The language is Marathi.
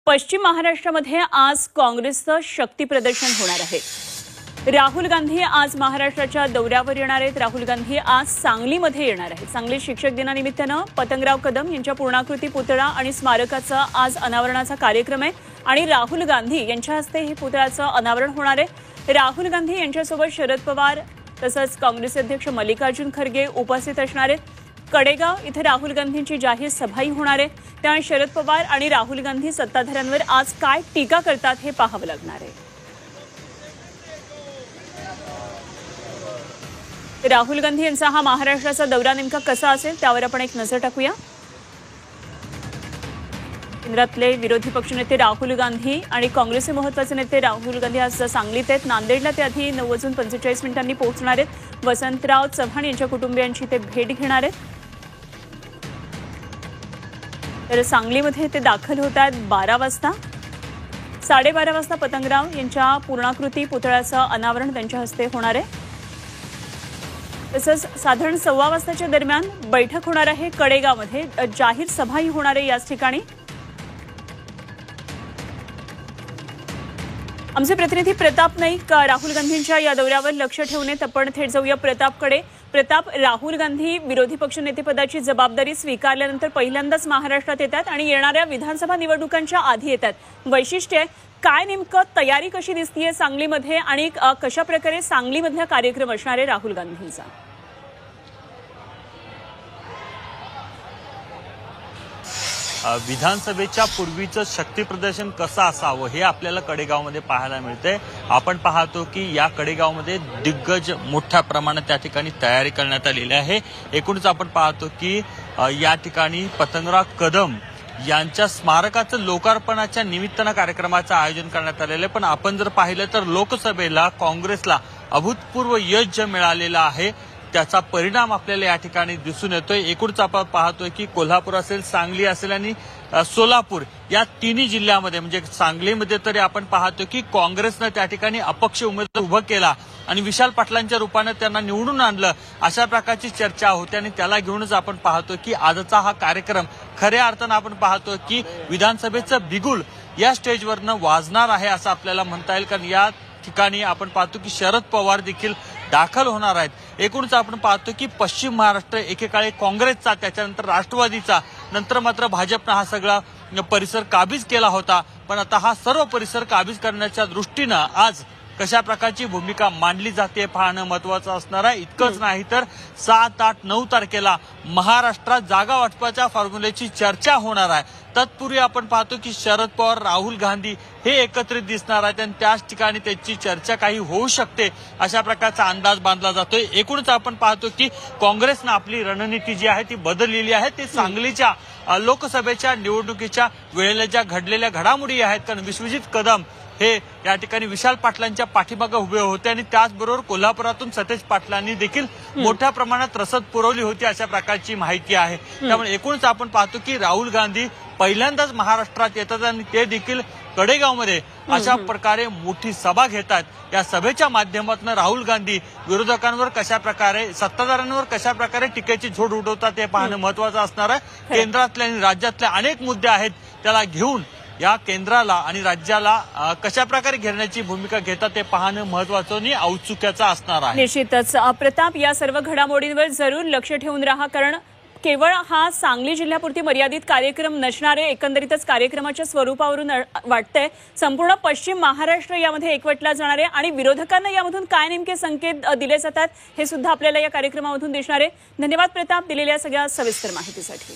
पश्चिम महाराष्ट्रामध्ये आज काँग्रेसचं शक्ती प्रदर्शन होणार आहे। राहुल गांधी आज महाराष्ट्राच्या दौऱ्यावर येणार आहेत। राहुल गांधी आज सांगलीमध्ये येणार आहेत। सांगली शिक्षक दिनानिमित्ताने पतंगराव कदम यांच्या पूर्णाकृती पुतळा आणि स्मारकाचा आज अनावरणाचा कार्यक्रम आहे आणि राहुल गांधी यांच्या हस्ते हे पुतळ्याचं अनावरण होणार आहे। राहुल गांधी यांच्यासोबत शरद पवार तसंच काँग्रेस अध्यक्ष मल्लिकार्जुन खरगे उपस्थित असणार आहेत। कडेगाव इथे राहुल गांधींची जाहीर सभाही होणार आहे। त्यामुळे शरद पवार आणि राहुल गांधी सत्ताधाऱ्यांवर आज काय टीका करतात हे पाहावं लागणार आहे। राहुल गांधी यांचा हा महाराष्ट्राचा दौरा नेमका कसा असेल त्यावर आपण एक नजर टाकूया। केंद्रातले विरोधी पक्षनेते राहुल गांधी आणि काँग्रेसचे महत्त्वाचे नेते राहुल गांधी आज सांगलीत आहेत। नांदेडला ते आधी 9:45 पोहोचणार आहेत। वसंतराव चव्हाण यांच्या कुटुंबियांची ते भेट घेणार आहेत। तर सांगलीमध्ये ते दाखल होत आहेत 12 वाजता। 12:30 वाजता पतंगराव यांच्या पूर्णाकृती पुतळ्याचं अनावरण त्यांच्या हस्ते होणार आहे। तसंच साधारण 1:15 वाजताच्या दरम्यान बैठक होणार आहे। कडेगावमध्ये जाहीर सभाही होणार आहे याच ठिकाणी। आमचे प्रतिनिधी प्रताप नाईक राहुल गांधींच्या या दौऱ्यावर लक्ष ठेवून आहेत। आपण थेट जाऊया प्रतापकडे। प्रताप, राहुल गांधी विरोधी पक्षनेतेपदाची जबाबदारी स्वीकारल्यानंतर पहिल्यांदाच महाराष्ट्रात येतात आणि येणाऱ्या विधानसभा निवडणुकांच्या आधी येतात। वैशिष्ट्य काय नेमकं, तयारी कशी दिसतीये सांगलीमध्ये आणि कशा प्रकारे सांगलीमधला कार्यक्रम असणार आहे राहुल गांधींचा? विधानसभेच्या पूर्वीचं शक्ती प्रदर्शन कसं असावं हे आपल्याला कडेगावमध्ये पाहायला मिळते। आपण पाहतो की या कडेगावमध्ये दिग्गज मोठ्या प्रमाणात त्या ठिकाणी तयारी करण्यात आलेली आहे। एकूणच आपण पाहतो की या ठिकाणी पतंगराव कदम यांच्या स्मारकाचं लोकार्पणाच्या निमित्तानं कार्यक्रमाचं आयोजन करण्यात आलेलं आहे। पण आपण जर पाहिलं तर लोकसभेला काँग्रेसला अभूतपूर्व यश मिळालेलं आहे, त्याचा परिणाम आपल्याला या ठिकाणी दिसून येतोय। एकूणच आपण पाहतोय की कोल्हापूर असेल, सांगली असेल आणि सोलापूर या तिन्ही जिल्ह्यामध्ये म्हणजे सांगलीमध्ये तरी आपण पाहतो की काँग्रेसनं त्या ठिकाणी अपक्ष उमेदवार उभं केला आणि विशाल पाटलांच्या रूपानं त्यांना निवडून आणलं, अशा प्रकारची चर्चा होती आणि त्याला घेऊनच आपण पाहतो की आजचा हा कार्यक्रम खऱ्या अर्थानं आपण पाहतो की विधानसभेचं बिगुल या स्टेजवरनं वाजणार आहे असं आपल्याला म्हणता येईल। कारण या ठिकाणी आपण पाहतो की शरद पवार देखील दाखल होणार आहेत। एकूणच आपण पाहतो की पश्चिम महाराष्ट्र एकेकाळी काँग्रेसचा, त्याच्यानंतर राष्ट्रवादीचा, नंतर मात्र भाजपनं हा सगळा परिसर काबीज केला होता। पण आता हा सर्व परिसर काबीज करण्याच्या दृष्टीनं आज कशा प्रकारची भूमिका मांडली जाते पाहणं महत्वाचं असणार आहे। इतकंच नाही तर 7, 8, 9 तारखेला महाराष्ट्रात जागा वाटपाच्या फॉर्म्युलेची चर्चा होणार आहे। तत्पूर्वी आपण पाहतो की शरद पवार, राहुल गांधी हे एकत्रित दिसणार आहेत आणि त्याच ठिकाणी त्याची चर्चा काही होऊ शकते अशा प्रकारचा अंदाज बांधला जातोय। एकूणच आपण पाहतो की काँग्रेसनं आपली रणनीती जी आहे ती बदललेली आहे। ती सांगलीच्या लोकसभेच्या निवडणुकीच्या वेळेला ज्या घडलेल्या घडामोडी आहेत, कारण विश्वजित कदम हे या ठिकाणी विशाल पाटलांच्या पाठीमागे उभे होते आणि त्याचबरोबर कोल्हापुरातून सतेज पाटलांनी देखील मोठ्या प्रमाणात रसद पुरवली होती अशा प्रकारची माहिती आहे। त्यामुळे एकूणच आपण पाहतो की राहुल गांधी पहिल्यांदाच महाराष्ट्रात येतात आणि ते देखील कडेगावमध्ये अशा प्रकारे मोठी सभा घेतात। या सभेच्या माध्यमातून राहुल गांधी विरोधकांवर कशा प्रकारे, सत्ताधाऱ्यांवर कशा प्रकारे टीकेची झोड उडवतात हे पाहणं महत्वाचं असणार आहे। केंद्रातले आणि राज्यातले अनेक मुद्दे आहेत, त्याला घेऊन या केंद्राला आणि राज्याला कशा प्रकारे घेण्याची भूमिका घेतात ते पाहणं महत्वाचं आणि औत्सुक्याचं असणार आहे। निश्चितच प्रताप, या सर्व घडामोडींवर जरूर लक्ष ठेवून राहा, कारण केवळ हा सांगली जिल्ह्यापुरती मर्यादित कार्यक्रम नसणारे, एकंदरीतच कार्यक्रमाच्या स्वरूपावरून वाटतंय संपूर्ण पश्चिम महाराष्ट्र यामध्ये एकवटला जाणार आहे आणि विरोधकांना यामधून काय नेमके संकेत दिले जातात हे सुद्धा आपल्याला या कार्यक्रमामधून दिसणार आहे। धन्यवाद प्रताप, दिलेल्या सगळ्या सविस्तर माहितीसाठी।